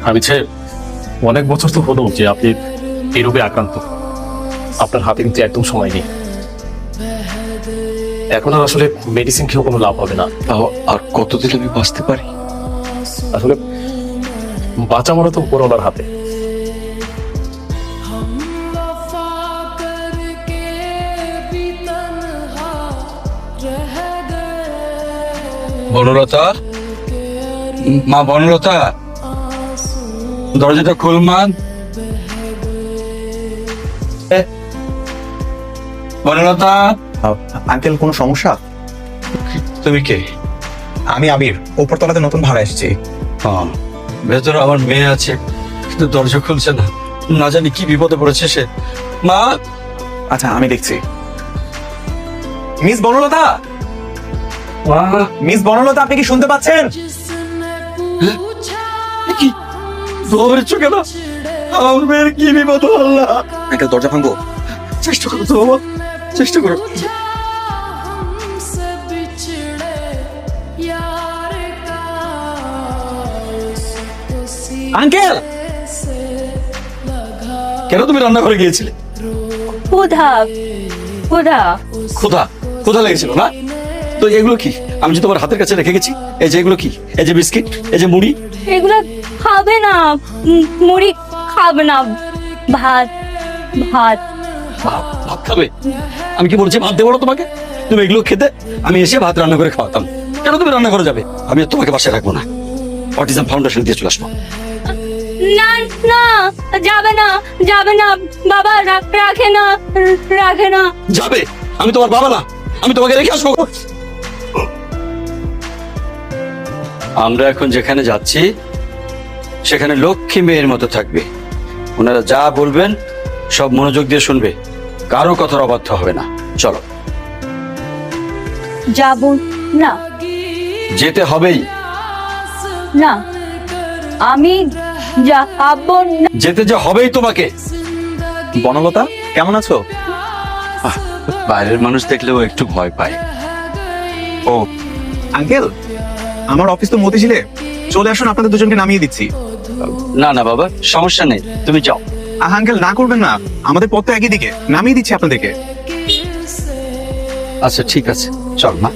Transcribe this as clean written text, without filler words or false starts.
আমি যে অনেক বছর তো হলো যে আপনি এই রোগে আক্রান্ত, আপনার হাতে কিন্তু একদম সময় নেই। এখন আর আসলে মেডিসিন খেয়েও কোনো লাভ হবে না। আর কতদিন আমি বাঁচতে পারি? আসলে বাঁচা মরা তো উপরওয়ালার হাতে। বনলতা, মা বনলতা, দরজাটা খোল মা। বনলতা, আঙ্কেল কোনো সমস্যা? তুমি কে? আমি আবির, উপরতলাতে নতুন ভাড়া এসেছি। হ্যাঁ, ভেতরে আমার মেয়ে আছে, কিন্তু দরজা খুলছে না। না জানি কি বিপদে পড়েছে সে। মা, আচ্ছা আমি দেখছি। মিস বনলতা, মা, মিস বনলতা, আপনি কি শুনতে পাচ্ছেন? কি দৌড়ে চোখে না? আমার মেয়ের কি বিপদ হল? আঙ্কেল দরজা ভাঙবো? চেষ্টা করো তো বাবা, চেষ্টা করো। আঙ্কেল, কেন তুমি রান্না করে গিয়েছিলে? ক্ষুধা ক্ষুধা ক্ষুধা ক্ষুধা লেগেছিল না? তো এগুলো কি আমি যে তোমার হাতের কাছে রেখে গেছি? এই যে এগুলো কি? এই যে বিস্কিট, এই যে মুড়ি। এগুলা খাবে না, মুড়ি খাবে না, ভাত ভাত ভাত খাবে? আমি কি বলছি ভাত দেবো না তোমাকে? তুমি এগুলো খেতে, আমি এসে ভাত রান্না করে খাওয়াতাম। কেন তুমি রান্না করে যাবে? আমি আর তোমাকে বাসায় রাখবো না, অটিজম ফাউন্ডেশন দিয়ে চলে আসবো। না না, যাবে না, যাবে না বাবা, রাখে না, রাখে না। যাবে? আমি তোমার বাবা না, আমি তোমাকে রেখে আসবো। আমরা এখন যেখানে যাচ্ছি সেখানে লক্ষ্মী মেয়ের মতো থাকবে। ওনারা যা বলবেন সব মনোযোগ দিয়ে শুনবে, কারো কথার অবাধ্য হবে না। চলো। যাব না, যেতে হবেই। না আমি যাব না। যেতে যে হবেই তোমাকে। বনলতা কেমন আছো? বাইরের মানুষ দেখলেও একটু ভয় পায়। ও আঙ্কেল, আমার অফিস তো মতিঝিলে, চলে আসুন, আপনাদের দুজনকে নামিয়ে দিচ্ছি। না না বাবা, সমস্যা নেই, তুমি যাও। আঙ্কেল না করবেন না, আমাদের পথ তো একই দিকে, নামিয়ে দিচ্ছি আপনাদেরকে। আচ্ছা ঠিক আছে, চল মা।